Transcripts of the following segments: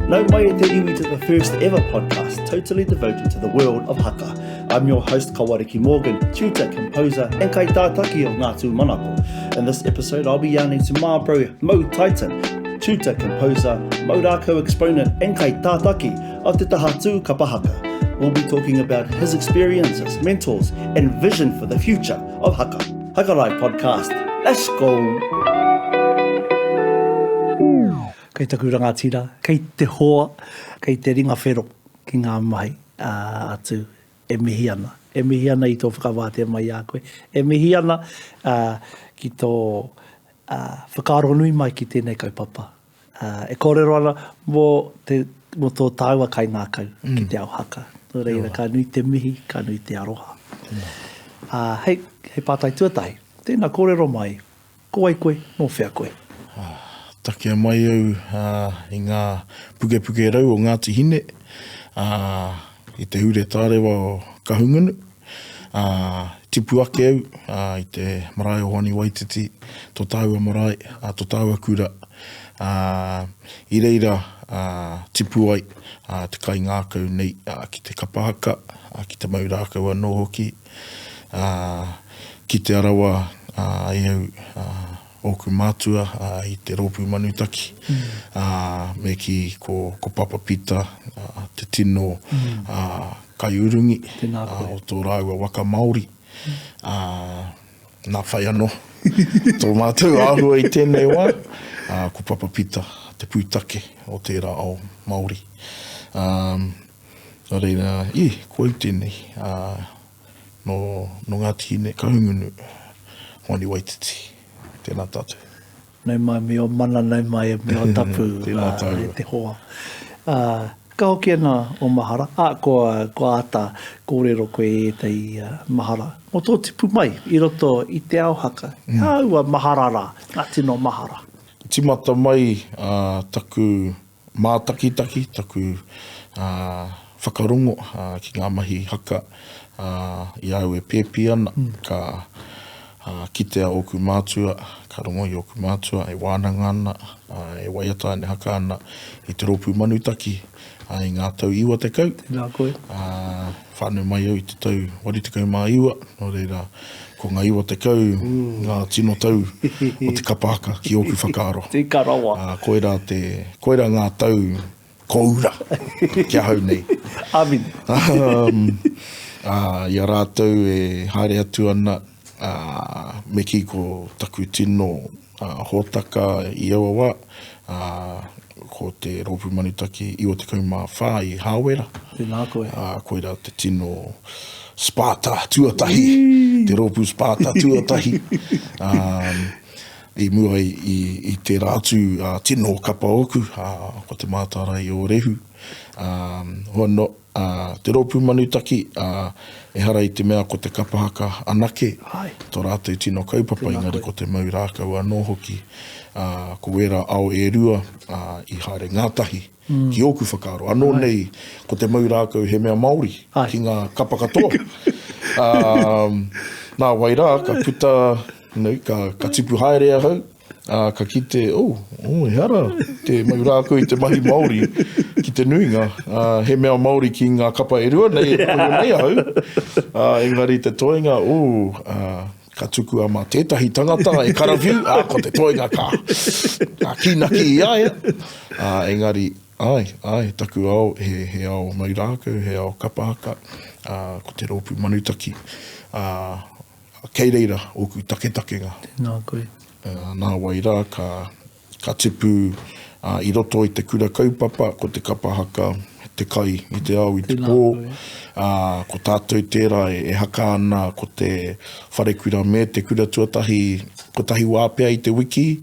Nau mai e te iwi to the first ever podcast totally devoted to the world of haka. I'm your host Kawariki Morgan, tutor, composer and kai tātaki of Ngātu Manako. In this episode I'll be yarning to my bro Mo Titan, tutor, composer, Maurako exponent and kai tātaki of Te Tahatu Kapahaka. We'll be talking about his experiences, mentors and vision for the future of haka. Hakarai podcast, let's go! Kei taku rangatira, kei te hoa, kei te ringa whero ki ngā mahi atu e mihi ana. E mihi ana i tō whakawātea mai a koe. E mihi ana ki tō whakaaro nui mai ki tēnei kaupapa. E kōrero ana mō tō tāua kai ngā kau ki te ao haka. Nō reira, ka nui te mihi, ka nui te aroha. Hei pātai tuatai, tēnā kōrero mai, ko ai koe, nō whea koe. Takia mai au i ngā puke rau o Ngāti Hine, i te hure tārewa o Kahungunu, tipu ake au i te marae o Honi Waititi, tō tāua marae, tō tāua kura, i reira tipu ai te kai ngākau nei ki te kapahaka, ki te maurākau anō hoki, ki te arawa ai au oku mātua i te rōpū manutaki, me ki ko Papa Pita, te tino kai urungi, o tō rāua waka Māori. Nā whai anō, tō mātou āhua i tēnei wā, ko Papa Pita, te pūtake o tērā ao Māori. Nō reira, ko au tēnei, no Ngāti Hine, Kahungunu, Honi Waititi. Tēnā tātou. Nei mai me o mana, nei mai me o tapu e te hoa. Ka hoki ana o mahara, ko ata kōrero koe e tei mahara. O tō tipu mai, i roto i te ao haka. Aua mahara rā, ngā tino mahara. Timata mai taku mātakitaki, taku whakarongo ki ngā mahi haka i au e pēpi ana, ka kitea oku mātua, ka rongo i oku mātua, e wānanga ana, e waiata ane haka ana, i te rōpū manutaki, i ngā tau iwa te kau. Tēnā koe. Whānau mai au i te tau wari te kau mā iwa, no reira, ko ngā iwa te kau, ngā tino tau o te kapahaka ki oku whakaaro. Te karawa. Koera ngā tau koura, kia hau nei. Amin. Ia rātou e haere atu ana, me ki ko taku tino hōtaka i awa ko te rōpū manutaki i o te kaumā whā i Hāwera. Tēnā koe. Koera te tino Sparta tuatahi, te rōpū Sparta tuatahi. I mua i te rātu tino kapa oku, ko te mātara i o rehu. Hono, te rōpū manutaki, e hara i te mea ko te kapahaka anake, tō rātou tino kaupapa, engari ko te maurākau anō hoki, ko wera ao e rua i haere ngātahi, ki oku whakaaro. Anō nei, ko te maurākau he mea Māori, ki ngā kapa katoa. Nā wairā, ka puta, ka tipu haere ahau, ka kite, e hara, te maurākau i te mahi Māori, ki te nuinga, he mea Māori ki ngā kapa e rua, nei ahau. Engari te toenga, ka tuku a mā tētahi tangata e karawhiu, ko te toenga ka kinaki i aia. Engari, taku ao, he ao maurākau, he ao kapahaka, ko te rōpū manutaki, kei reira, oku taketakenga. Nā koe. Nā wairā, ka tipu i roto i te kura kaupapa, ko te kapahaka, te kai, i te au, i te pō. Ko tātou tērā e haka ana, ko te whare kura me, te kura tuatahi, ko tahi wāpea i te wiki,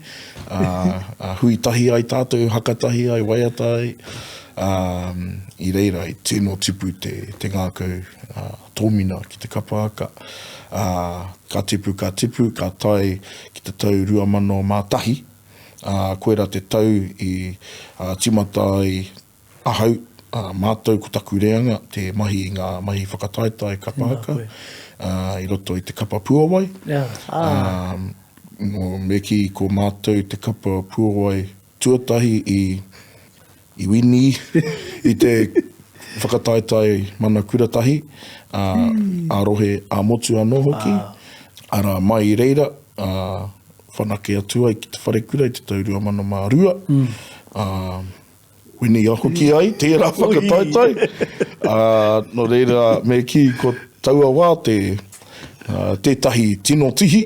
hui tahi ai tātou, hakatahi ai, waiata ai. I reira, i tēnō tipu te ngākau tōmina ki te kapahaka. Ka tipu, ka tai ki te tau 2010, koera te tau i timata i ahau, mātou ko taku reanga, te mahi i ngā mahi whakataita e kapahaka, i roto i te kapa puawai. Me ki ko mātou te kapa puawai tuatahi i i wini i te whakataetai mana kuratahi, arohe a motu anō hoki, ara mai reira, whanake atu ai ki te wharekura i te taurua mana mā rua. Wini a hoki ai, tērā whakataetai. No reira, me ki ko taua wā tētahi tino tihi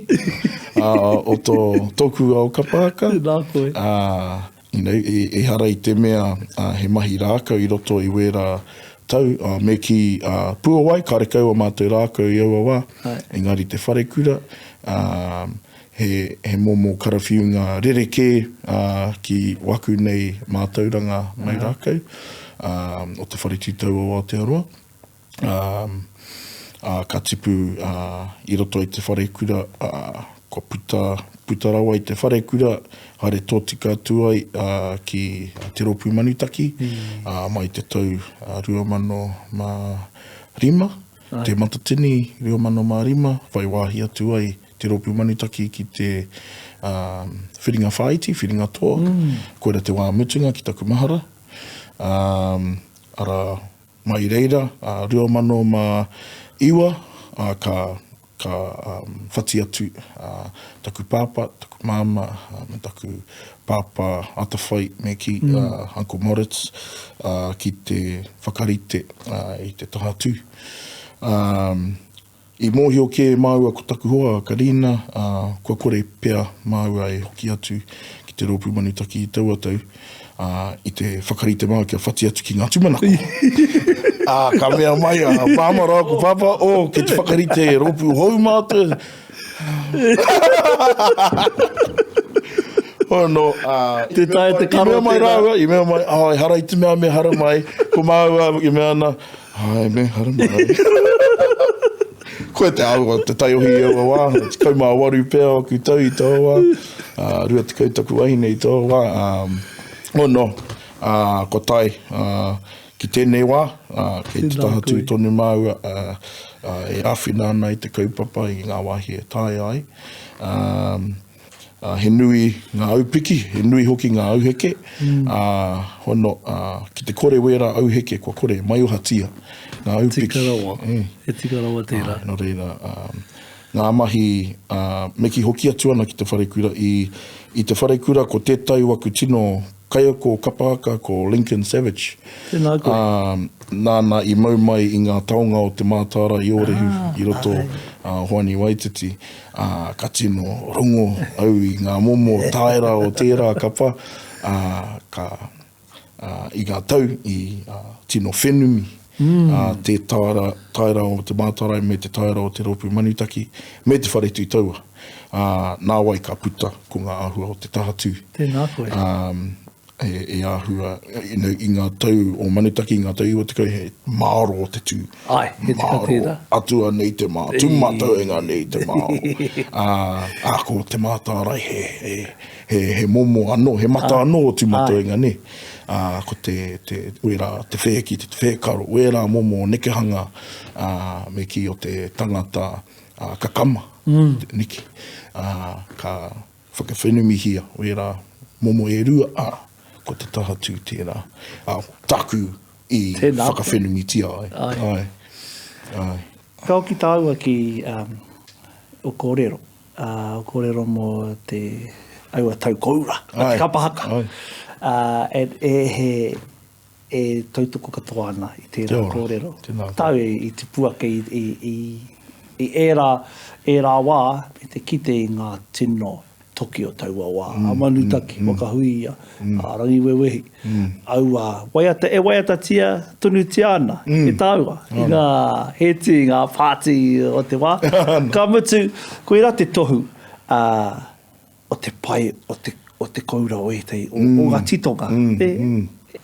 o tōku au kapahaka. E hara i te mea he mahi rākau i roto i wera tau, me ki puawai, karekau a mātou rākau i aua wā, engari te wharekura, he momo karawhiunga rereke ki waku nei mātauranga mai rākau, o te wharetūtau o Aotearoa. Ka tipu i roto i te wharekura, ko puta rawa i te wharekura, haere tōtika atu ai ki te ropu manutaki, mai te tau 2005, te matatini 2005, whai wāhi atu ai te ropu manutaki ki te whiringa whaiti, whiringa toa, koera te wā mutunga ki taku mahara. Ara mai reira, 2005, ka whati atu taku pāpa, taku māma, taku pāpa atawhai me ki Uncle Moritz ki te whakarite i te tahatu. I mōhio ke māua ko taku hoa, Karina, kua kore pea māua e hoki atu ki te ropu manutaki i tauatau, i te whakarite māua kia whati atu ki ngā tumanako. Ka mea mai, pāma rā ko papa, ke te whakarite ropu hou mātou. No, te tae te karo i mea mai rāua, i mea mai, hara i te mea me hara mai, ko māua i mea ana, me hara mai. Koe te aua, te taiohi e aua wā, te kaumā waru pēa o ku tau i tō wā, rua te kautaku wahine i tō wā. No, ko tai, ki tēnei wā, kei te tahatu tonu māua, e āwhina ana i te kaupapa i ngā wāhi e tāi ai. He nui ngā aupiki, he nui hoki ngā auheke. Hono, ki te kore wera auheke, kua kore maiuhatia. Ngā aupiki. Tikarawa tērā. No reira, ngā mahi, me ki hoki atu ana ki te wharekura. I te wharekura ko tētai waku tino kaiako kapahaka ko Lincoln Savage. Tēnā koe. Nāna i mau mai i ngā taonga o te mātara i orehu i roto Hoani Waititi. Ka tino rongo au i ngā momo taera o tērā kapa. I ngā tau i tino whenumi. Te taera o te mātara me te taera o te ropu manutaki. Me te wharetu taua. Nā wai ka puta ko ngā āhua o te tahatu. Tēnā koe. E āhua i ngā tau o manutaki, ngā tau i o te kau he māro o te tū. Ai, he te katera. Atua nei te mā, tūmataenga nei te māro. Ko te mātārai he momo anō, he mata anō o tūmataenga ne. Ko te wera, te wheki, te whekaro, wera momo nekehanga me ki o te tangata kakama, niki. Ka whakawhenumi hia, wera momo e rua, ko te tahatu tērā. Taku i whakawhenumi tia ai. Ai. Kau ki tāua ki o kōrero. O kōrero mō te aua tau koura, te kapahaka. E tautoko katoa ana i tērā kōrero. Tau i te puake i ērā wā, i te kite i ngā tino toki o taua wā. Manutaki, wakahui ia, rangi wewehi. Aua, waiata tia, tunu tia ana, e taua. I ngā heti, ngā pāti o te wā. Ka mutu, koe rā te tohu o te pai, o te koura o etei, o ngā titonga.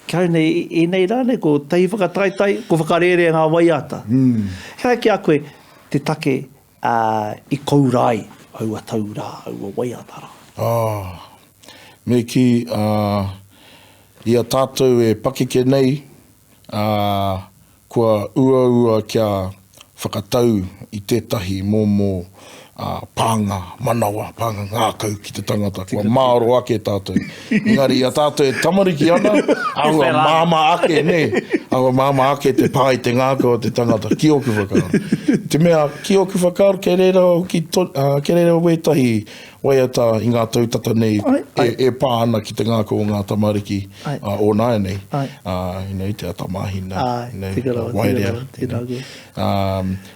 Kau nei, e nei rāne, ko tahi whakataitai, ko whakarere ngā waiata. Hea ki a koe, te take i kourai, aua taurā, aua waiatara. Me ki ia tātou e pakeke nei, kua ua kia whakatau i tētahi momo pānga, manawa, pānga ngākau ki te tangata. Kua māoro ake tātou. Engari, a tātou e tamariki ana, aua māma ake, ne? Aua māma ake te pāi te ngākau te tangata. Ki oku whakaaro. Te mea, ki oku whakaaro, ke reira wētahi waiata i ngā tautata nei, e pā ana ki te ngākau o ngā tamariki o nāia nei. I te atamahina.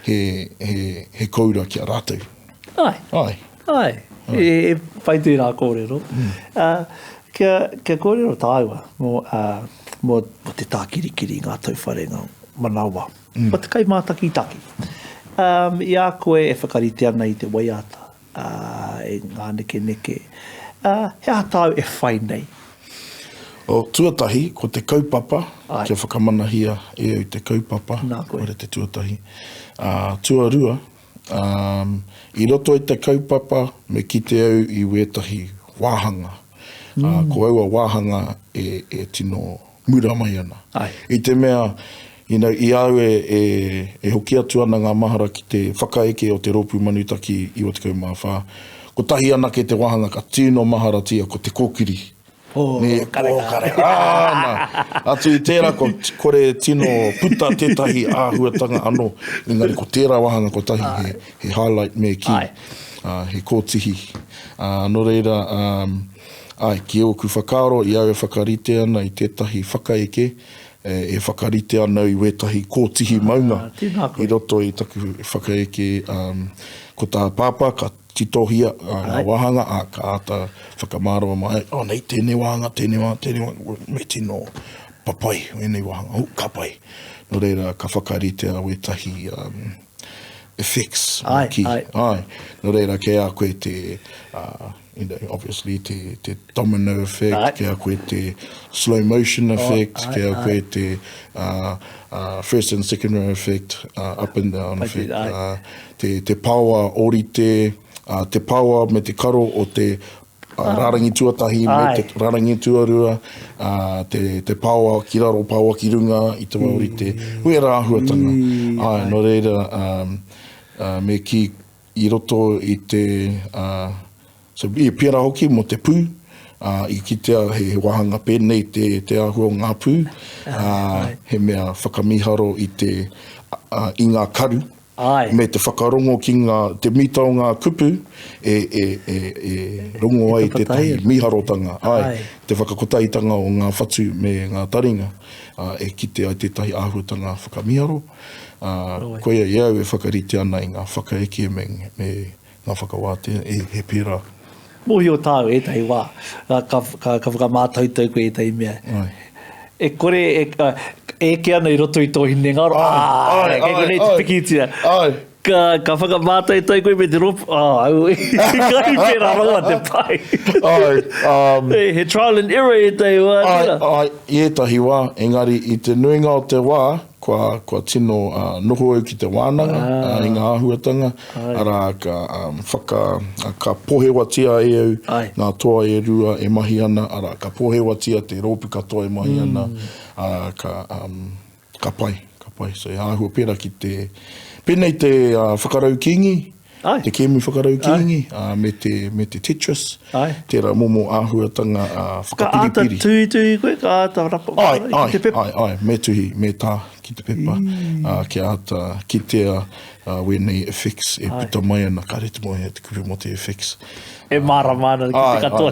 He koura ki a rātou. Ai. E pai tui rā kōrero. Kia kōrero tāua mo te tākirikiri ngā tauwharenga manawa. Mo te kai mātaki-taki. I a koe e whakarite ana i te waiata e ngā neke. He a tāu e whai nei? O tuatahi, ko te kaupapa, kia whakamanahia e au te kaupapa, ore te tuatahi. Tuarua, i roto i te kaupapa, me ki te au i wētahi wāhanga. Ko aua wāhanga e tino mura mai ana. I te mea, i au e hoki atu ana ngā mahara ki te whakaeke o te ropu manutaki i o te kaumawha. Ko tahi ana ke te wāhanga ka tino mahara tia ko te kōkiri. Kare. Atu i tērā, kore tino puta tētahi āhuatanga anō. Engari, ko tērā wahanga ko tahi he highlight me ki. He kōtihi. Nō reira, ki oku whakaaro, i au e whakarite ana i tētahi whakaeke, e whakarite ana i wētahi kōtihi maunga. I roto i taku whakaeke, ko tā pāpā, ka titohia ngā wahanga, ka ata whakamaroa mai, nei, tēnei wahanga, me tino papai, enei wahanga, ka pai. Nō reira, ka whakarite a wētahi effects. Nō reira, ke a koe te, obviously, te domino effect, ke a koe te slow motion effect, ke a koe te first and second row effect, up and down effect, te power orite, te paua me te karo o te rarangi tuatahi me te rarangi tuarua, te paua ki raro, paua ki runga i te mauri te hui rāhuatanga. Nō reira, me ki i roto i te, i pēra hoki mo te pū, i kitea he wahanga pēnei te ahua o ngā pū, he mea whakamiharo i ngā karu, me te whakarongo ki te mita o ngā kupu rongo ai te tahi miharotanga. Te whakakotaitanga o ngā whatu me ngā taringa e kite ai te tahi āhuatanga whakamiharo. Koia iau e whakarite ana i ngā whakaeke me ngā whakawātea he pērā. Mohi o tāu e tahi wā, ka whakamātautau koe e tahi mea. E kore e ke ana i roto i tō hine ngaro. Kei konei te pikitia. Ka whakamātai tai koe me te ropu. Kai pēra ronga te pai. He trial and error e tai wā. I tahi wā, engari i te nuinga o te wā, kua tino noho au ki te wānanga, i ngā āhuatanga, ara ka pohewatia e au, ngā toa e rua e mahi ana, ara ka pohewatia te ropu katoa e mahi ana, ka pai. So e āhua pēra ki te, pēnei te whakarau kingi, te kēmu whakarau kingi, me te Tetris, tērā momo āhuatanga whakapiripiri. Ka āta tui koe, ka āta rapa ki te pepa? Me tuhi, me tā ki te pepa, ki āta ki tea wenei effects e pita mai ana, ka rete mai e te kuru mo te effects. E māramana ki te katoa.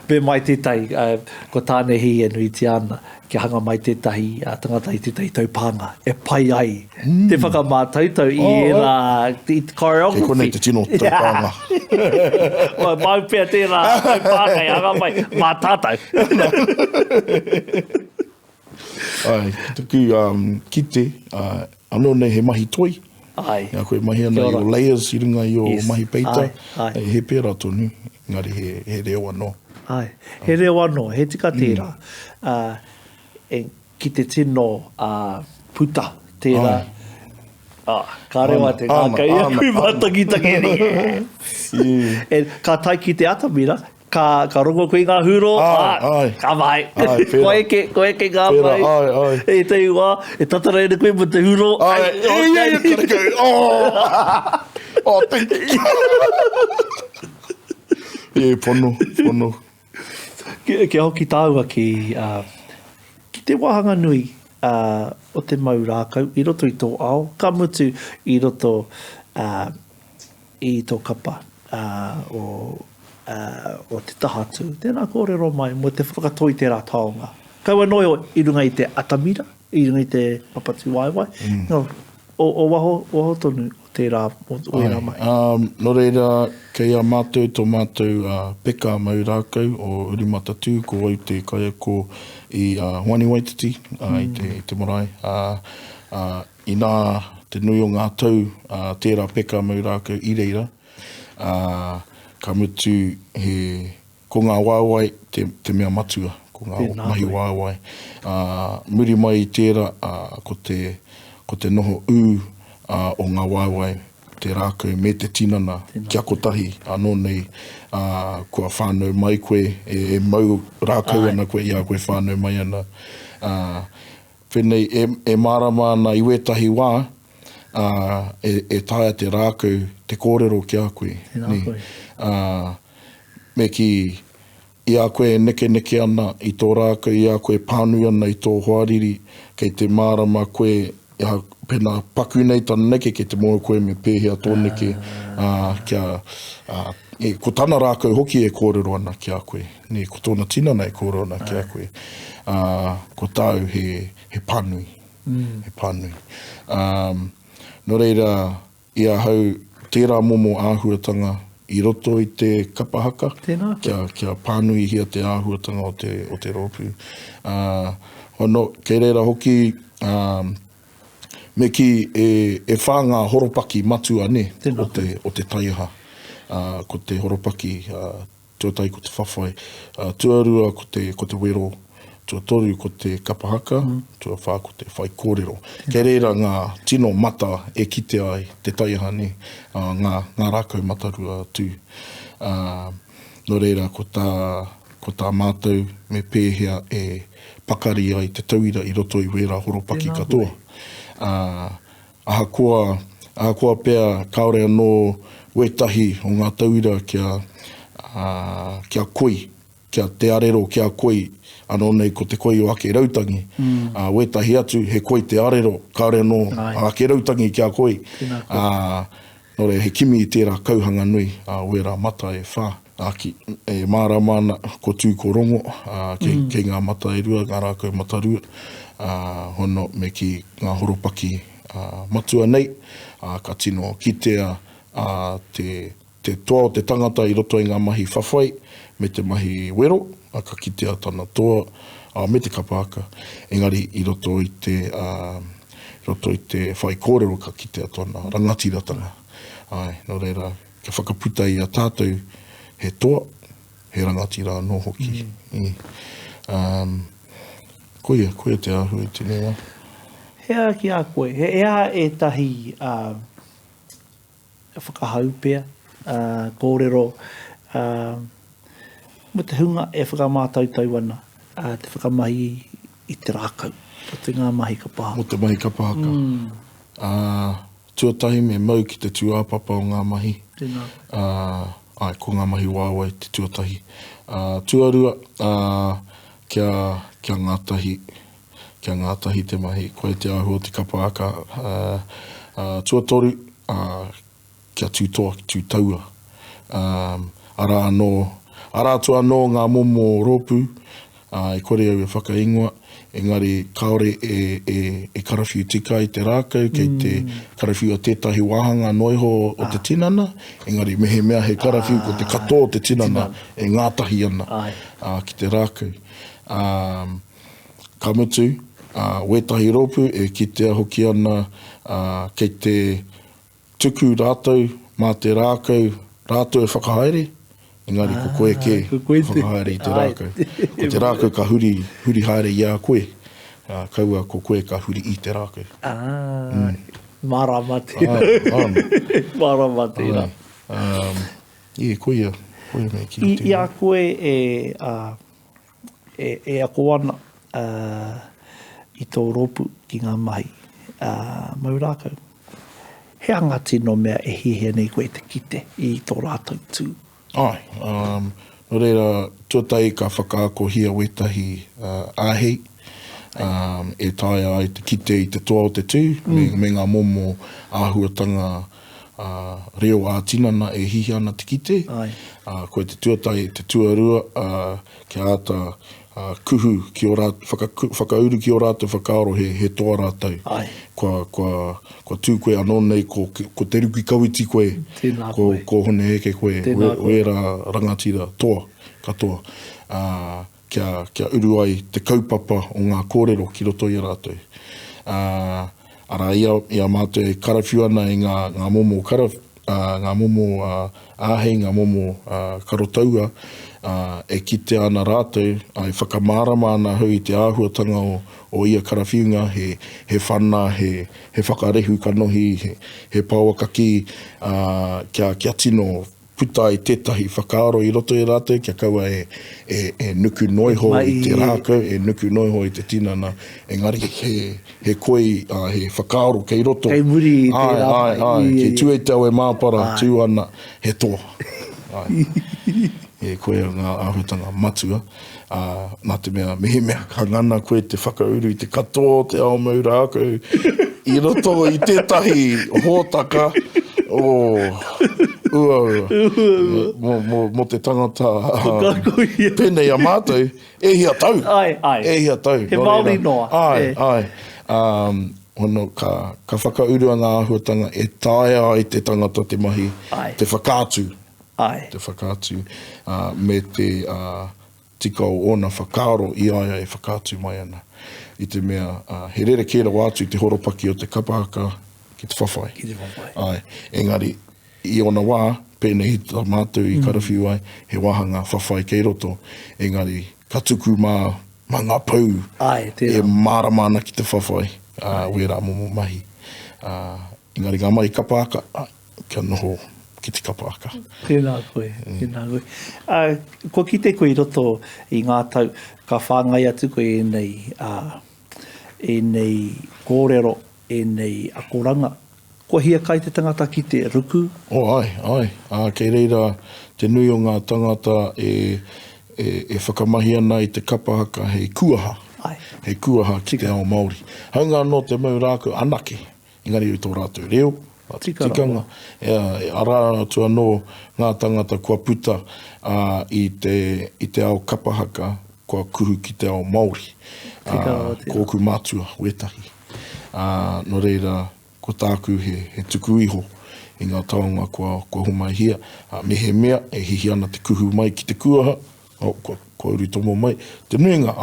Pe mai tētai, ko tāne hi e nui te ana, ki hanga mai tētahi tangata i tētahi taupanga, e pai ai. Te whakamātautau i era, i te choreography. Ke konei te tino taupanga. Mau pia tēnā taupanga i hanga mai, mā tātou. Tuku kite, anō nei he mahi toi. Ia koe mahi ana i o layers i runga i o mahi peita. He pēra tonu, ngari he reo anō. He reo anō, he tika tērā. Ki te tino puta tērā. Ka rewa te kākai e kui mātaki e ka tai ki te atamira, ka rongo koe ngā huro, ka mai. Ko eke ngā mai. E te ua, e tatara ene koe mo te huro. Oh, thank you. Pono. Ke hoki tāua ki te wahanga nui o te mau rākau, i roto i tō ao, ka mutu i roto i tō kapa o te tahatu. Tēnā kōrero mai, mo te whakatoi te rā taonga. Kaua noi i runga i te atamira, i runga i te papatu waiwai. No, o waho tonu o te rā o rā mai. No reira, kei a mātou tō mātou peka mau rākau o Urimatatu, ko au te kaiako i Hoani Waititi, i te marae. I nā te nui o ngā tau, tērā peka mau rākau i reira. Ka mutu ko ngā wāwai te mea matua, ko ngā mahi wāwai. Muri mai i tērā, ko te noho o ngā wāwai, te rākau me te tinana, kia kotahi, anō nei, kua whānau mai koe, e mau rākau ana koe, ia koe whānau mai ana. Whenei, e mārama ana i wetahi wā, e taia te rākau, te kōrero ki a koe. Me ki i a koe neke ana i tō rākau, i a koe pānui ana i tō hoariri, kei te mārama koe, pena paku nei tana neke, kei te moa koe me pēhea tō neke, ko tana rākau hoki e kōrero ana ki a koe. Ko tōna tinana e kōrero ana ki a koe. Ko tāu he pānui. He pānui. No reira, ia hau tērā momo āhuatanga i roto i te kapa haka, kia pānui hia te āhuatanga o te rōpū. Hono, kei reira hoki, me ki e whāngā horopaki matu ane o te taiaha. Ko te horopaki, tuatai ko te whawhai, tuarua ko te wero, tuatoru ko te kapahaka, tuawha ko te whai kōrero. Kei reira ngā tino mata e kite ai te taiaha ne, ngā rākau matarua tū. No reira ko tā mātou me pēhea e pakari ai te tauira i roto i wera horopaki katoa. Ahakoa pēr kaore anō wetahi o ngā tauira kia koi, kia te arero kia koi, anō nei ko te koi o ake rautangi. Wetahi atu he koi te arero, kaore anō ake rautangi kia koi. No re he kimi i tērā kauhanga nui, wera mata e whā. E mārama ana ko tū ko rongo, kei ngā mata e rua, ngā rākau mata rua. Hono me ki ngā horopaki matua nei, ka tino kitea te toa o te tangata i roto i ngā mahi whawhai, me te mahi wero, ka kitea tana toa, me te kapahaka. Engari i roto i te whai kōrero ka kitea tana rangatiratanga. No reira, ka whakaputa i a tātou he toa, he rangatira no hoki. Koia te ahu i tēnei wā. Hea ki a koe. Hea e tahi whakahau pēr, kōrero, mo te hunga e whakamātautau ana, te whakamahi i te rākau, o te ngā mahi kapahaka. Mo te mahi kapahaka. Tuatahi me mau ki te tuāpapa o ngā mahi. Ko ngā mahi wāwai te tuatahi. Tuarua, kia ngātahi te mahi, koe te ahu o te kapahaka. Tuatoru, kia tūtoa, tūtaua. Arātua anō ngā momo rōpū, e kore au e whakaingoa, engari kaore e karawhiu tika i te rākau, kei te karawhiu a tētahi wāhanga noiho o te tinana, engari mehe mea he karawhiu ko te katoa o te tinana, e ngātahi ana ki te rākau. Ka mutu, wetahi rōpū, e kitea hoki ana kei te tuku rātou, mā te rākau, rātou e whakahaere, engari ko koe ke whakahaere i te rākau. Ko te rākau ka huri haere i a koe, kaua ko koe ka huri i te rākau. Marama tēnā. Marama tēnā. Koia me ki tēnā. I a koe e ako ana i tō rōpū ki ngā mahi. Mau rākau. he anga tino mea e hihe nei koe te kite I tō rātou tū. Ai, no reira, tuatai ka whakaakohia wetahi āhei, e taia ai te kite I te toa o te tū, me ngā momo āhuatanga reo ātinana e hihi ana te kite. Koe te tuatai, te tuarua, kia ata kuhu ki o rātou, whakauru ki o rātou whakaaro he toa rātou. Kua tū koe anō nei ko te ruki kawiti koe, ko hone eke koe, wera rangatira toa, katoa. Kia uru ai te kaupapa o ngā kōrero ki roto I rātou. Ara ia mātou e karawhiu ana I ngā momo ngā momo āhei, ngā momo karotaua, e kite ana rātou, ai whakamārama ana hui I te āhuatanga o ia karawhiunga, he whana, he whakarehu kanohi, he pauakaki, kia tino puta I tētahi whakaaro I roto I rātou, kia kaua e nuku noiho I te rākau, e nuku noiho I te tinana, engari he koe, he whakaaro kei roto. Kei muri I te rāpai. Ke tue te au e māpara, tū ana he toa. E koe ngā āhuatanga matua. Nā te mea, mehe mea ka ngana koe te whakauru I te katoa, te ao maura aku, I roto I tētahi hōtaka, mo te tangata pēnei a mātou, e hia tau. E hia tau. He Māori noa. Hono ka whakauru ngā āhuatanga e taia ai te tangata te mahi, te whakātu. Te whakātu. Me te tikau ona whakaaro I aia e whakātu mai ana. I te mea, he rere kēra wātu te horopaki o te kapahaka ki te whawhai. Engari, I ona wā, pēnei hita mātou I karawhiu ai, he wahanga whawhai kei roto. Engari, ka tuku mā ngā pau, e māramana ki te whawhai, wera momo mahi. Engari, ngā mai kapahaka, kia noho ki te kapahaka. Tēnā koe, tēnā koe. Ko ki te koe I roto I ngā tau, ka whāngai atu koe e nei kōrero, e nei akoranga. Ko hia kai te tangata ki te ruku? Ai. Kei reira, te nui o ngā tangata e whakamahi ana I te kapahaka hei kuaha. Hei kuaha ki te ao Māori. Haunga no te maurāku anake. Engari I tō rātou reo. Tikanga. E ara tua no ngā tangata kua puta I te ao kapahaka kua kuhu ki te ao Māori. Kōku mātua, wetahi. No reira, ko tāku he tuku iho I ngā taonga kua humai hia. Mehe mea, e hihi ana te kuhu mai ki te kuaha, kua uri tomo mai. Te nuinga,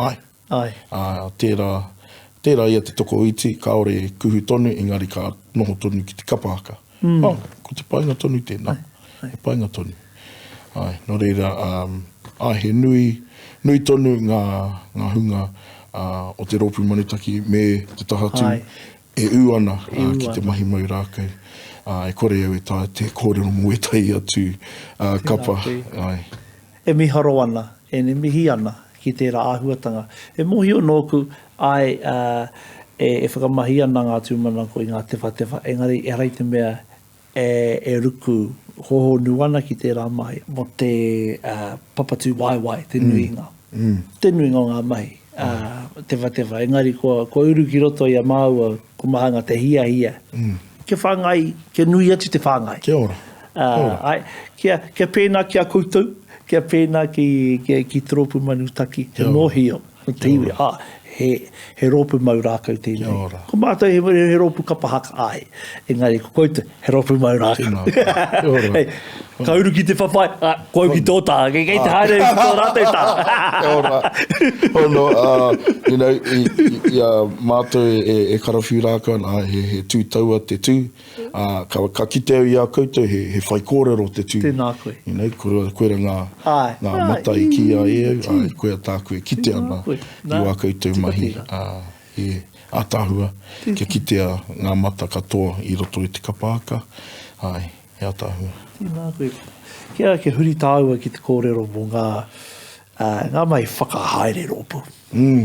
tērā ia te toko iti, kaore e kuhu tonu, engari ka noho tonu ki te kapahaka. Ko te painga tonu tēnā. He painga tonu. No reira, he nui tonu ngā hunga o te rōpu manutaki me te tahatu. E uana ki te mahi maurākau. E kore au e tā te kōrero muetai atu kapa. E miharo ana, e ne mihi ana ki tērā āhuatanga. E mohi o nōku ai e whakamahi ana ngā tūmana ko I ngā tewa. Engari, e rai te mea e ruku hoho nuana ki tērā mahi mo te papatū waiwai, te nuinga. Te nuinga o ngā mahi. Tewa. Engari, ko uru ki roto I a māua, ko mahanga te hia. Ke whāngai, ke nui atu te whāngai. Kia ora. Kia pēnā kia koutou, kia pēnā ki tropu manutaki, he mohio, te iwi, he rōpu maurākau tēnei. Ko mātou he rōpu kapahaka ai. Engari, ko koutou, he rōpu maurākau. Ka uru ki te whawhai, ko au ki tō tā, kei te haere ki tō rātou tā. Ia mātou e karawhiu rākau, he tū taua te tū. Ka kite au ia koutou, he whai kōrero te tū. Tēnā koe. Koera ngā mata I ki a e au, koea tā koe kite ana I wā koutou mahi. He ātāhua, kia kitea ngā mata katoa I roto I te kapahaka. He ātāhua. Tēnā koe. Kia ke huri tāua ki te kōrero mō ngā mai whakahaere rōpu.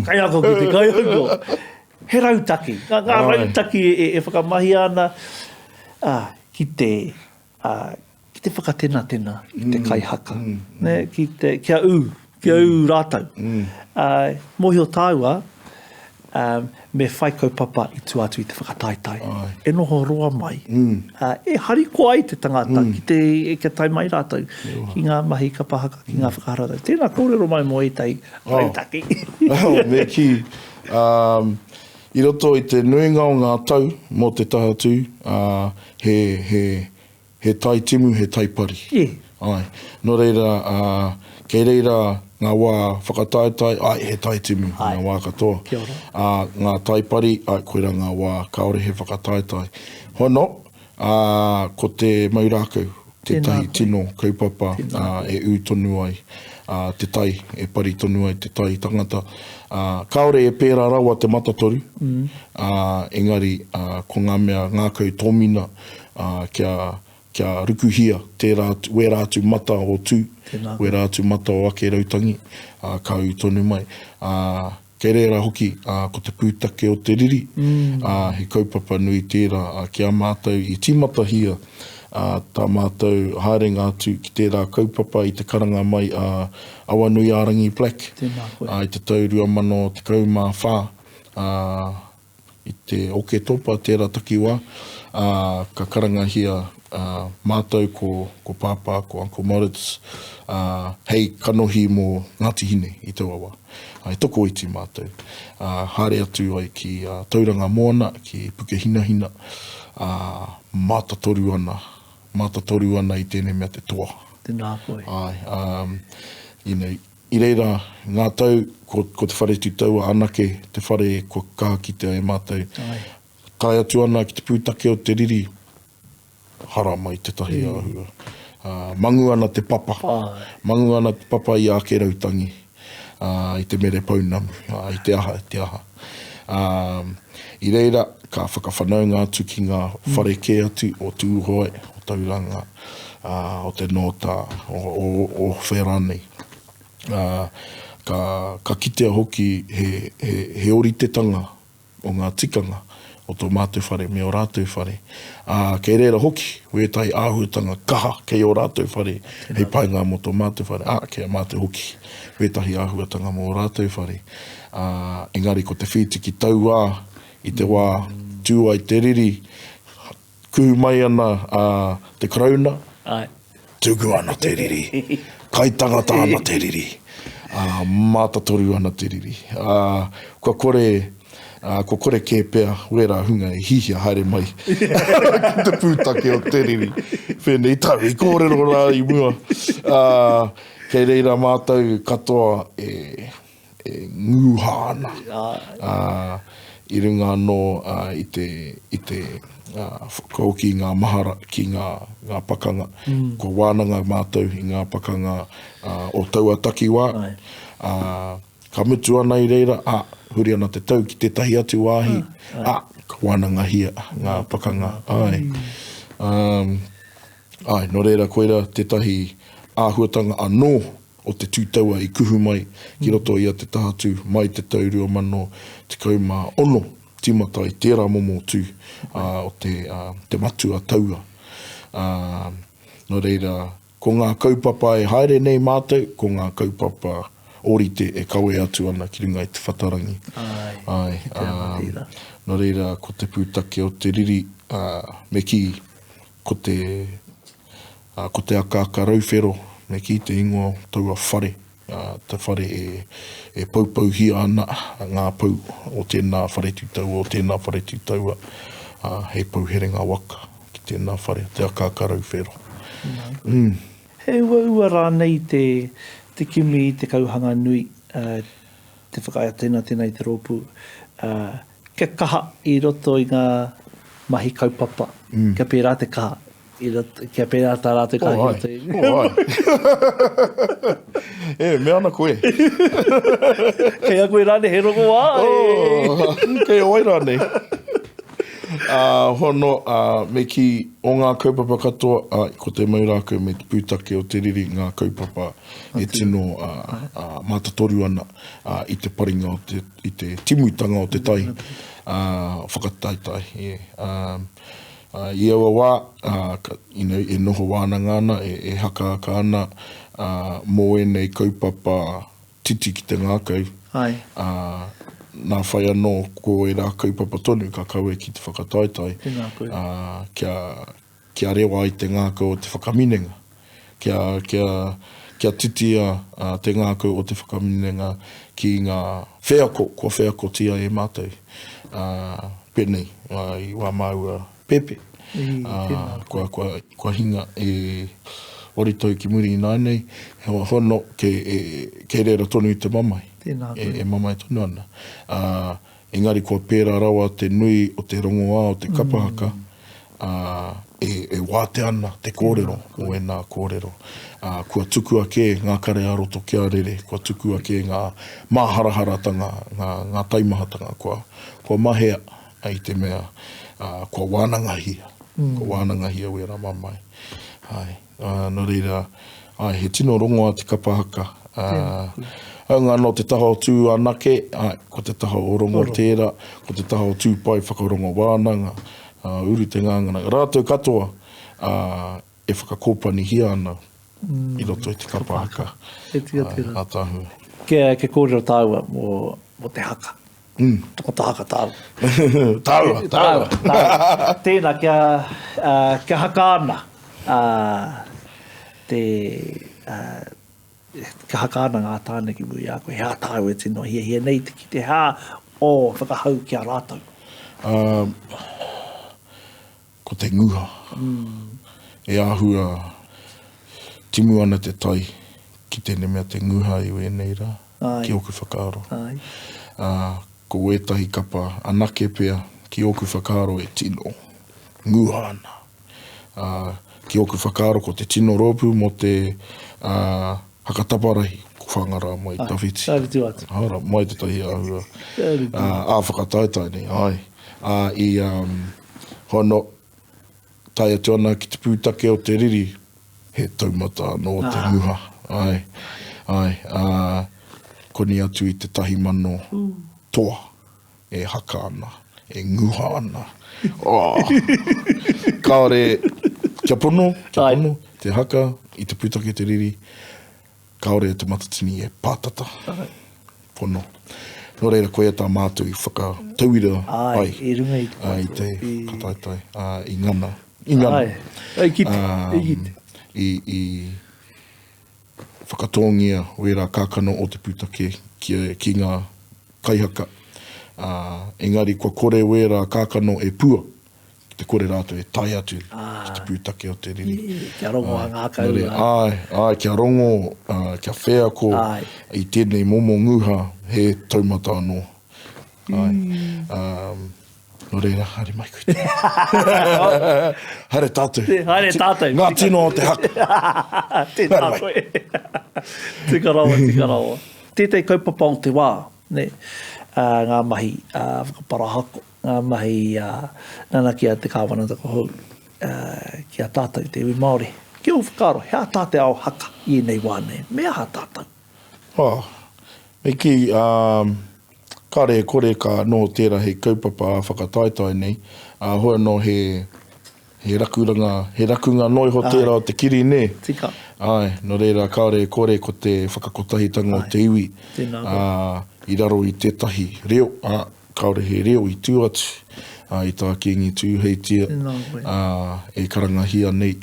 Kai ako ki te kai ako. He rautaki. Ngā rautaki e whakamahi ana. ki te whakatena ki te kai haka. Ne, kia u rātau. Mohi o tāua, me whai kaupapa i tu atu i te whakataitai. E noho roa mai. E hari ko ai te tangata ki te tai mai rātau. Ki ngā mahi kapahaka, ki ngā whakaharatau. Tēnā kōrero mai mo e tai taki. Me ki, i roto i te nuinga o ngā tau mō te tahatu, he tai timu, he tai pari. Ai. No reira, kei reira ngā wā whakataetai, he tai timu, ngā wā katoa. Ngā tai pari, koera ngā wā kaore he whakataetai. Hono, ko te maurākau, te tahi tino kaupapa e u tonu ai. Te tai e pari tonu ai, te tai tangata. Kaore e pērā rawa te matatoru, engari ko ngā mea ngākau tōmina kia rukuhia we rātu mata o tū, we rātu mata o ake rautangi, ka u tonu mai. Kei reira hoki, ko te pūtake o te riri, he kaupapa nui tērā ki a mātou i tīmata hia, tā mātou haerenga atu ki tērā kaupapa i te karanga mai Awanui Arangi Black, i te tau 2014, i te oke topa tērā takiwā, ka karanga hia mātou ko pāpā, ko Uncle Moritz, hei kanohi mō Ngāti Hine i te wawa. I toko iti mātou. Haere atu ai ki tauranga moana, ki puke hina hina, mātatoru ana i tēnei mea te toa. Tēnā koe. I reira, ngā tau, ko te whare tūtaua anake, te whare ko kā ki te ai mātou. Kai atu ana ki te pūtake o te riri, hara mai te tahi āhua. Mangu ana te papa. Mangu ana te papa i ake rautangi. I te mere paunamu. I te aha. I reira, ka whakawhanaunga atu ki ngā whare ke atu o tūhoe, o tauranga, o te nota, o wheranei. Ka kitea hoki he oritetanga o ngā tikanga o tō mātou whare, me o rātou whare. Kei reira hoki, wētai āhuatanga kaha kei o rātou whare, hei painga mo tō mātou whare, kei a mātou hoki, wētahi āhuatanga mo o rātou whare. Engari ko te whitiki taua, i te wā tū ai te riri, kuhu mai ana te krauna, tuku ana te riri, kai tangata ana te riri, mātatoru ana te riri. Kua kore kē pēr, wera hunga e hihia haere mai. Te pūtake o te riri. Whenei tau, i kōrero rā i mua. Kei reira mātou katoa e ngūhāna. I runga anō i te ko ki ngā mahara, ki ngā pakanga. Ko wānanga mātou i ngā pakanga o taua takiwā. Ka mutu ana i reira, huri ana te tau ki te tahi atu wāhi. Ka wānanga hia, ngā pakanga. No reira koera te tahi āhuatanga anō o te tūtaua i kuhu mai ki roto ia te tahatu mai te tau 2016 tīmata i tērā momo tū o te matua taua. No reira, ko ngā kaupapa e haere nei mātou, ko ngā kaupapa orite e kawe atu ana ki runga i te whatarangi. No reira, ko te pūtake o te riri, me ki ko te aka rauwhero, me ki te ingoa taua whare. Te whare e paupauhia ana ngā pau o tēnā whare tūtaua, o tēnā whare tūtaua, hei pauherenga waka ki tēnā whare, te aka rauwhero. He ua rānei te kimi i te kauhanga nui, te whakaaetena tēnā i te rōpū. Kia kaha i roto i ngā mahi kaupapa. Kia pērā te kaha. Kia pērā tā rātou kaha i roto i. Me ana koe. Kei a koe rāne he rongo wā. Kei oi rāne. Hono, me ki o ngā kaupapa katoa, ko te maurākau me te pūtake o te riri ngā kaupapa e tino mātatoru ana i te paringa, i te timuitanga o te tai, whakataitai. Ia wā, e noho wānanga ana, e haka aka ana, mō e nei kaupapa titi ki te ngākau. Ai. Nā whai anō, ko e rā kaupapa tonu, ka kaue ki te whakataitai. Kia rewa i te ngākau o te whakaminenga. Kia titia te ngākau o te whakaminenga ki ngā wheako, kua wheako tia e mātou. Penei, i wā maua pepe. Kua hinga e oritau ki muri nai nei, hono ke reira tonu i te mamai. E mamai tonu ana. Engari kua pēra rawa te nui o te rongoā o te kapahaka, e wāte ana te kōrero, o e nā kōrero. Kua tuku ake ngā kare aroto kia rere, kua tuku ake ngā maharaharatanga, ngā taimahatanga, kua mahea i te mea, kua wānangahia. Kua wānangahia wera mamai. Nō reira, he tino rongoā te kapahaka. Aunga no te taha o tū anake, ko te taha o rongo tērā, ko te taha o tū pai whakarongo wānanga, uru te ngāngana. Rātou katoa, e whakakōpani hia ana i roto i te kapahaka. E tia tira. Ātāhua. Ke kōrero tāua mo te haka. Toko tā haka tāua. Tāua. Tēnā kia haka ana. Ka haka ana ngā tāne ki muri a koe, hea tāu e tino, hia nei te ki te hea o whakahau ki a rātou. Ko te nguha. E āhua timu ana te tai ki tēne mea te nguha i we nei rā, ki oku whakaaro. Ko etahi kapa anake pea ki oku whakaaro e tino. Nguha ana. Ki oku whakaaro ko te tino ropu mo te hakataparahi ko whangara mai tawhiti. Tawhiti atu. Hara, mai te tahi āhua. Whakataitai nei, ai. I hono tai atu ana ki te pūtake o te riri, he taumata no te nguha. Ai. Koni atu i te tahi mano toa, e haka ana, e nguha ana. Kaore, kia pono, te haka, i te pūtake te riri, kaore te matatini e pātata. Pono. Nō reira koe tā mātou i whakatauira ai. I runga i te ai te kataitai. I ngana. I ngana. Ai kite. I whakatongia wera kākano o te pūtake ki ngā kaihaka. Engari kua kore wera kākano e pua. Te kore rātou e tai atu ki te pūtake o te riri. Kia rongo a ngā kaua. Ai, kia rongo, kia wheako, i tēnei momo nguha, he taumata anō. Nō reira, haere mai koe te. Haere tātou. Haere tātou. Ngā tino o te haka. Tēnā koe. Tika rawa. Tētai kaupapa o te wā, ngā mahi whakaparahako. Ngā mahi nana kia te kāwanatako hou, kia tātou te iwi Māori. Kia o whakaro, hea tāte ao haka i nei wāne, mea ha tātou? Me ki, kare e kore ka no tērā he kaupapa whakataitai nei, hoa no he rakunga noiho tērā o te kiri ne. Tika. Ai, no reira kare e kore ko te whakakotahitanga o te iwi. I raro i tētahi reo, kaore he reo i tū atu, i tā kiengi tū hei tia, e karangahia nei,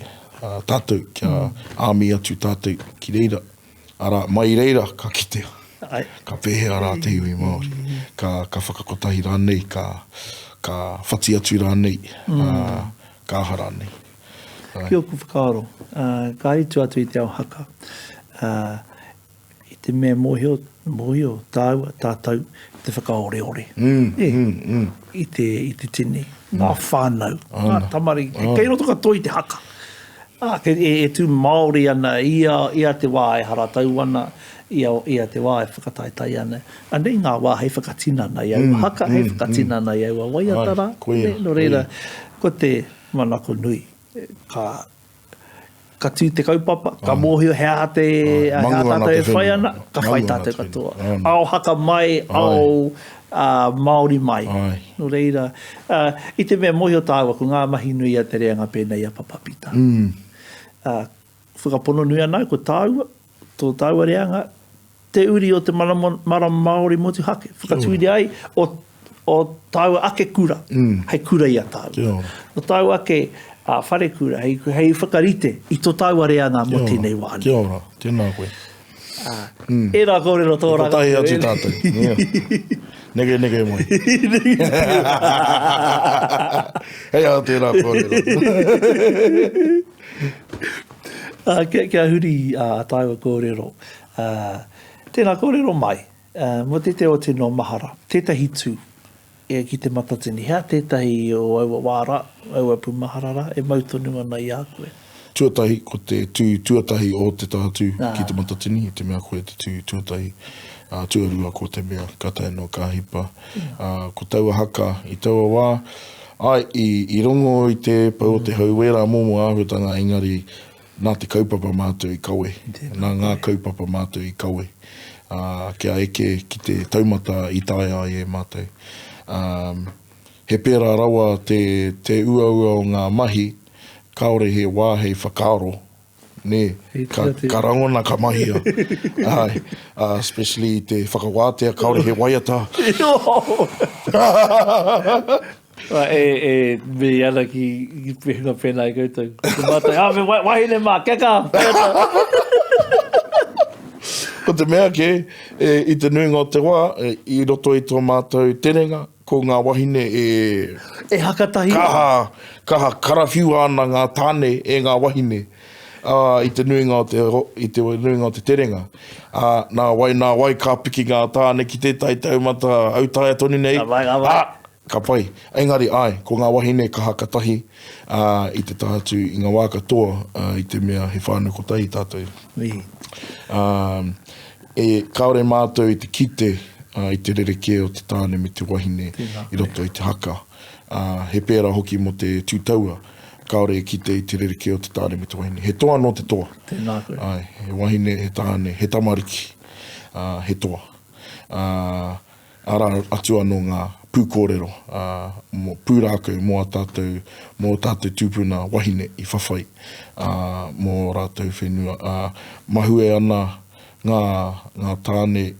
tātou, kia āmi atu tātou ki reira. Ara, mai reira, ka kitea. Ka pēhea rā te iwi Māori. Ka whakakotahi rānei, ka whati atu rānei, ka aha rānei. Kia oku whakaaro, ka itu atu i te ao haka. I te mea mohio tātou, te whakaore-ore. I te tini. Ngā whānau. Ngā tamari. Kei roto ka toi te haka. E tū Māori ana, ia te wā e haratau ana, ia te wā e whakataitai ana. Anei ngā wā hei whakatina ana iau. Haka hei whakatina ana iau. A wai atara. No reira, ko te manako nui. Ka tū te kaupapa, ka mōhio hea tātou e whai ana, ka whai tātou katoa. Ao haka mai, ao Māori mai. Ai. No reira, I te mea mohi o tāua, ko ngā mahi nui a te reanga pēnei a papapita. Whakapono nui anau, ko tāua, tō tāua reanga, te uri o te mara Māori motu hake. Whakatuiri ai, o tāua ake kura, hei kura i a tāua. O tāua ake whare kura, hei whakarite, I tō tāua reanga mo tēnei wāne. Kia ora, tēnā koe. E rā kōrero tō rā. Ko tahi atu tātou. Nege moi. Hei a tērā kōrero. Kia huri tāua kōrero. Tēnā kōrero mai. Mo te o te no mahara. Tētahi tū. Ki te matatini. Hea tētahi o aua wāra, aua pumaharara. E mautonu ana I a koe. Tuatahi, ko te tuatahi o te tātū ki te matatini, te mea koe te tuatahi tuarua ko te mea kata no ka hipa. Ko taua haka I taua wā, ai I rongo I te pau o te hauera momo āhuatanga engari nā te kaupapa mātou I kawe, nā ngā kaupapa mātou I kawe. Kia eke ki te taumata I taia I e mātou. He pēra rawa te ua o ngā mahi, kaore he wāhei whakaaro, ne, ka rangona ka mahia. Ai, especially te whakawātea, kaore he waiata. Me ana ki pēhunga pēnā I koutou. Ko mātai, me wahine mā, keka! Ko te mea ke, I te nuinga o te wā, I roto I tō mātou terenga, ko ngā wahine E hakatahi. Kaha karawhiu ana ngā tāne e ngā wahine. I te nuinga o te terenga. Nā wai ka piki ngā tāne ki tētai taumata autaia tonu nei. Ka pai. Engari ai, ko ngā wahine ka hakatahi I te tātu I ngā wā katoa I te mea he whānau ko tahi tātou. Kaore mātou I te kite I te rereke o te tāne me te wahine I roto I te haka. He pēra hoki mo te tūtaua, kaore ki te rereke o te tāne me te wahine. He toa no te toa. Tēnā koe. Ai, he wahine, he tāne, he tamariki, he toa. Ara atu anō ngā pūkōrero, mo pūrākau mō tātou tūpuna wahine I whawhai, mō rātou whenua. Mahue ana ngā tāne,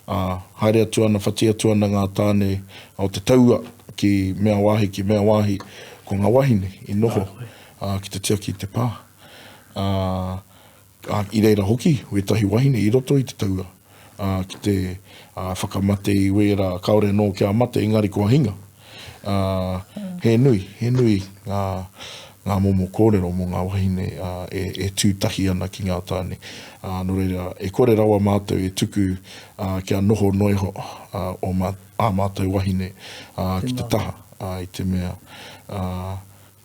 haere atu ana, whati atu ana ngā tāne o te taua ki mea wāhi, ko ngā wahine I noho, ki te tia ki te pā. I reira hoki, wetahi wahine I roto I te taua, ki te whakamate I wera kaore no kia mate engari kua hinga. He nui ngā momo kōrero mo ngā wahine e tūtahi ana ki ngā tāne. No reira, e kore rawa mātou e tuku kia noho noiho o mātou wahine ki te taha I te mea.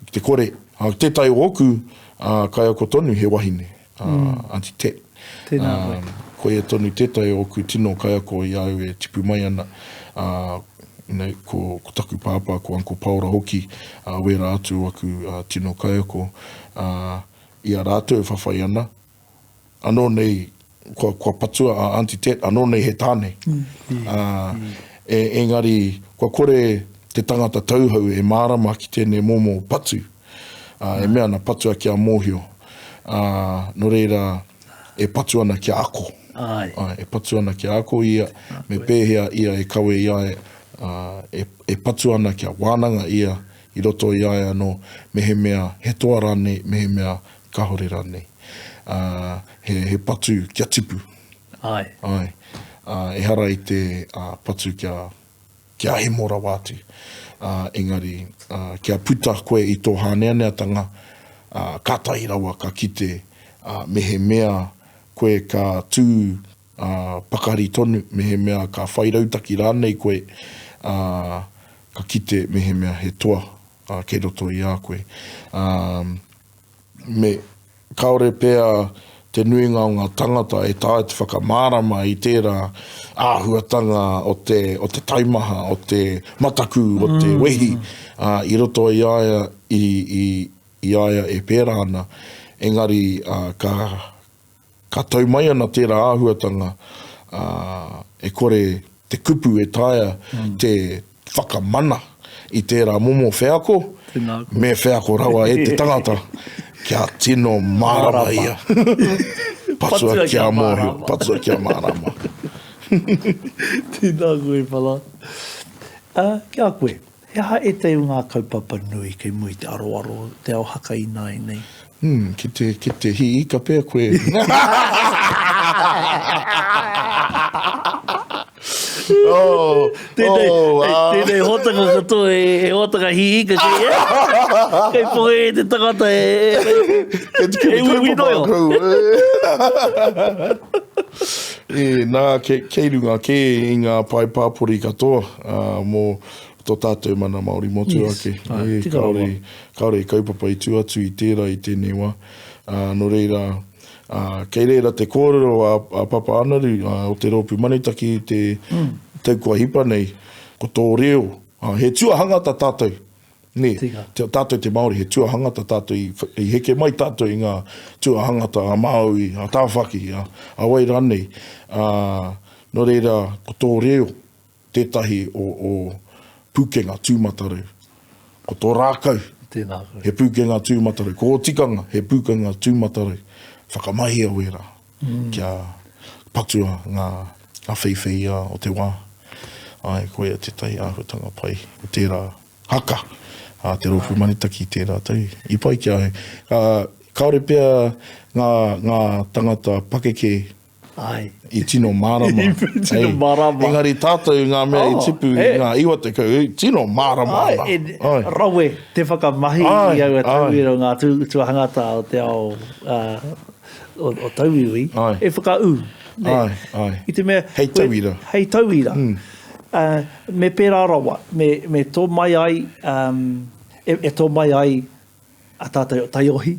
Ki te kore, tētai o oku kai ako tonu he wahine, Auntie Tet. Koe e tonu tētai o oku tino kai ako I au e tipu mai ana. Ko taku pāpā, ko Uncle Paura hoki, wera atu aku tino kaiako, I a rātou e whawhai ana. Anō nei, kua patua a Auntie Tet, anō nei he tāne. Engari, kua kore te tangata tauhau e mārama ki tēnei momo patu. E mea na patua kia mōhio. No reira, e patu ana kia ako. E patu ana kia ako ia, me pēhea ia e kawe ia e patu ana kia wānanga ia I roto I ai anō me he mea he toa rane, me he mea kahore rane. He patu kia tipu. E hara I te patu kia he mora wātu. Engari, kia puta koe I tō hāneaneatanga, kātai rawa ka kite, me he mea koe ka tū pakari tonu, me he mea ka whairautaki rānei koe, ka kite me he mea he toa kei roto I a koe. Me kaore pēa te nuinga o ngā tangata e tāe te whakamārama I tērā āhuatanga o te taimaha, o te mataku, o te wehi. I roto I aia I aia e pēra ana. Engari ka tau mai ana tērā āhuatanga e kore te kupu e taia te whakamana I tērā momo wheako, me wheako rawa e te tangata, kia tino marama ia. Patsua kia mōhio, patsua kia marama. Tēnā koe pala. Kia koe, hea e te ngā kaupapa nui kei mui te aroaro, te ao haka I nai nei? Ki te hi ika pēr koe. Tēnei hotanga katoa e hotanga hi ika kei e. Kei poe e te tangata e winoio. Nā kei runga ke I ngā pai pāpori katoa mō tō tātou mana Māori motu ake. Kaore kaupapa I tū atu I tērā I tēnei wā. No reira, kei reira te kōrero a Papa Anaru o te rōpū manitaki te taukua hipa nei, ko tō reo. He tuahanga ta tātou. Ne, tātou te Māori, he tuahanga ta tātou I heke mai tātou I ngā tuahanga ta a Māui, a Tāwhaki, a Wairanei. No reira, ko tō reo, tētahi o pūkenga tūmataru. Ko tō rākau, he pūkenga tūmataru. Ko o tikanga, he pūkenga tūmataru. Whakamahia wera, kia patua ngā whiwhia o te wā. Ai, koe a te tai āhutanga pai, o tērā haka, te rōpū manitaki tērā tau. I pai kia kaore pia ngā tangata pakeke, I tino marama. Engari tātou ngā mea I tipu ngā iwa te kau, tino marama. Rawe, te whakamahi I au a tauira ngā tuahangata o te ao o tauiwi, e whakau. I te mea, hei tauira. Hei tauira. Me pērā rawa, me tō mai ai, e tō mai ai a tātou taiohi.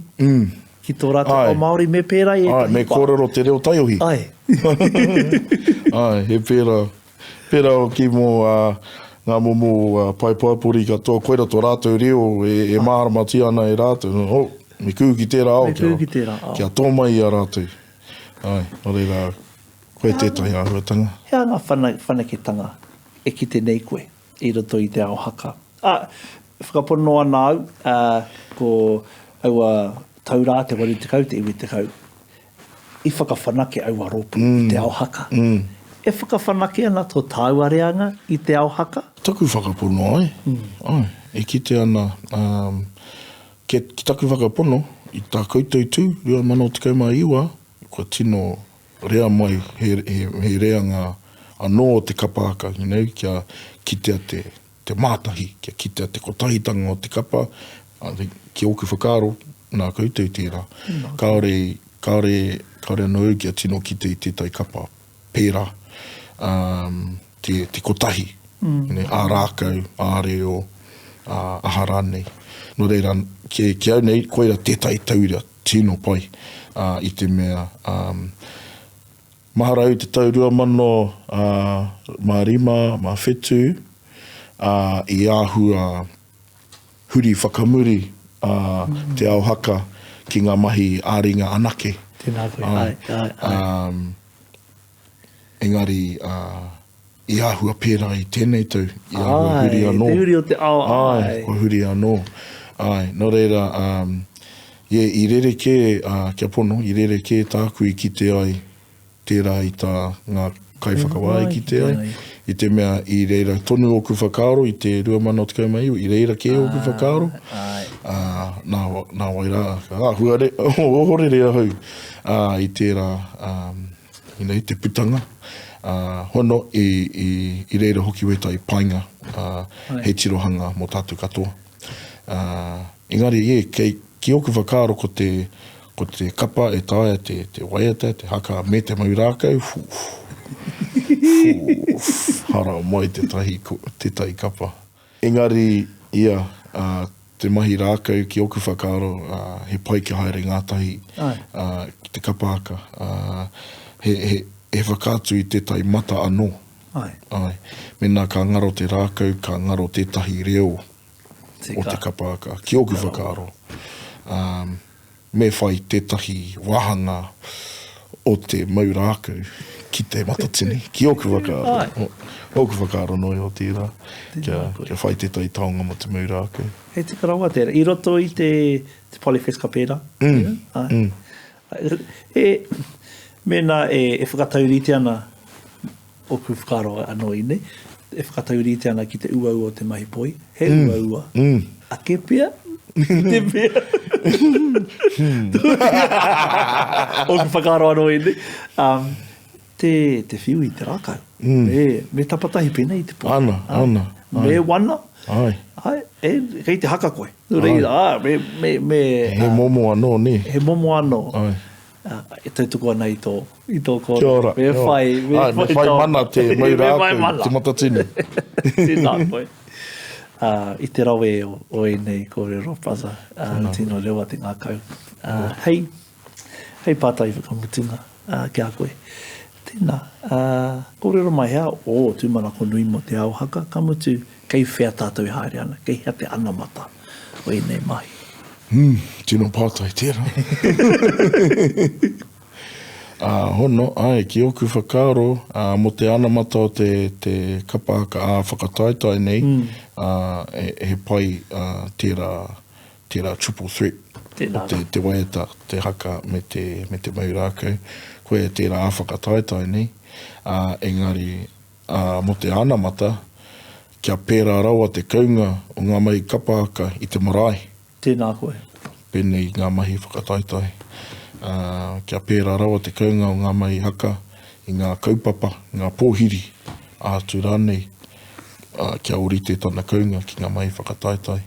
Ki tō rata o Māori me pērā e me kōrero te reo taiohi. He pērā o ki mō ngā momo pai paipuri katoa, koera tō rātou reo e māramati ana e rātou. Me kū ki tērā ao, kia tō mai a rātou. No reira, koe tētahi āhuatanga. Hea ngā whanaketanga e ki te nei koe, I roto I te ao haka. Whakapono ana au, ko aua taurā te wari te kau, te iwi te kau. I whakawhanake aua rōpū I te ao haka. E whakawhanake ana tō tāuareanga I te ao haka? Taku whakapono ai. E ki te ana, ki taku whakapono, I tā koutou tū, rua mana o te kaumaiwa, kua tino rea mai, he rea ngā anō o te kapahaka, kia kitea te mātahi, kia kitea te kotahitanga o te kapa, ki oku whakaro, nā koutou tērā. Kaore anō kia tino kite I tētai kapa pērā, te kotahi, ā rākau, ā reo, aha rānei. No reira, ki au nei, koera tētai taurua tino pai I te mea. Maharau te taurua mano mā rima, mā whetu, I āhua huri whakamuri te ao haka ki ngā mahi āringa anake. Tēnā koe, Engari, I āhua pērā I tēnei tau, I āhua huri anō. Te huri o te ao. Ko huri anō. No reira, I rereke, kia pono, I rereke tāku I kite ai, tērā I tā ngā kaiwhakawai ki te ai. I te mea I reira tonu oku whakaaro, I te rua mana o te kaumaiu, I reira ke oku whakaaro. Nā waira, huare, ohore rea hau. I tērā, I te putanga. Hono I reira hoki weta I painga, hei tirohanga mō tātou katoa. Engari, ki oku whakaaro ko te kapa e taia, te waiata, te haka me te mau rākau, hara mai te tai kapa. Engari, ia, te mahi rākau ki oku whakaaro, he pai ki haere ngātahi, ki te kapa haka. He whakātu I tētai mata anō. Mena ka ngaro te rākau, ka ngaro tētahi reo o te kapa haka, ki oku whakaaro. Me whai tētahi wahanga o te maura aku ki te matatini. Ki oku wakaaro. Oku wakaaro noi o tērā. Kia whai te tai taonga mo te maura aku. He tika rawa tērā. I roto i te Polyfest ka pērā. Mena e whakataurite ana oku whakaro anō ine. E whakataurite ana ki te uaua o te mahi poi. He uaua. Ake pia? Te pia. Oku whakaro anō ine. Te whiu i te rākau. Me tapatahi pena i te poi. Ana. Me wana. Ai. Kei te haka koe. He momo anō, ne? He momo anō. E tautuku ana i tō kōrero. Kia ora. Me whai mana te maura aku, te matatini. Tēnā koe. I te rawe o e nei kōrero pasa. Tino rewa te ngākau. Hei pātai whakamutunga kia koe. Tēnā. Kōrero mai hea o tūmanako nui mo te ao haka. Ka mutu kei whea tātou i haere ana. Kei hea te anamata o e nei mahi. Tino pātai tērā. Hono, ki oku whakaaro, mo te anamata o te kapahaka whakataitai nei, he pai tērā triple threat. Te waiata, te haka me te maura aku. Koe tērā whakataitai nei. Engari, mo te anamata, kia pērā rawa te kaunga o ngā mai kapahaka i te marae. Tēnā koe. Pēnei ngā mahi whakataitai. Kia pērā rawa te kaunga o ngā mahi haka, i ngā kaupapa, ngā pōhiri, ātu rānei, kia orite tana kaunga ki ngā mahi whakataitai.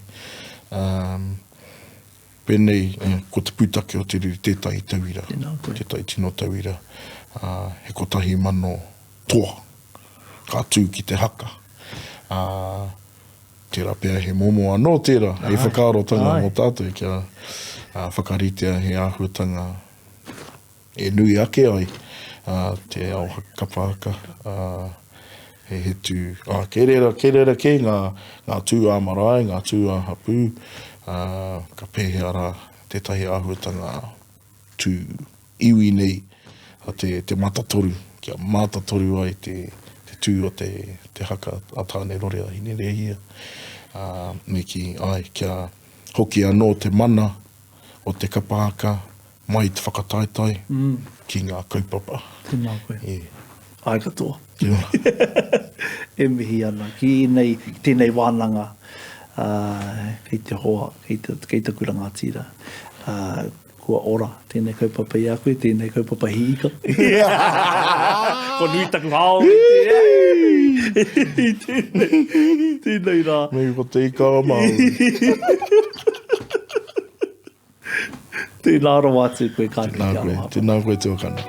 Pēnei, ko te pūtake o te riri tētai tauira, tētai tino tauira, he kotahi mano toa, ka tū ki te haka. Tērā pēr he momo anō tērā, he whakaarotanga mō tātou, kia whakaritea he āhuatanga e nui ake ai, te ao kapahaka, he tū, kei reira ke ngā tū ā marae, ngā tū ā hapū, ka pēhea rā tētahi āhuatanga tū iwi nei, te matatoru, kia matatoru ai te tū o te haka a tāne rore a hine rehia. Me kia hoki anō te mana o te kapahaka mai te whakataitai ki ngā kaupapa. Tēnā koe. Ai katoa. E mihi ana. Ki tēnei wānanga kei te hoa, kei te kuranga tira. Kua ora, tēnei kaupapa i a koe, tēnei kaupapa hiika. Ko nui taku hao. Tēnei rā. Mei ko te ika o mau. Tēnā ro atu koe kāti ki aroha. Tēnā koe te wakana.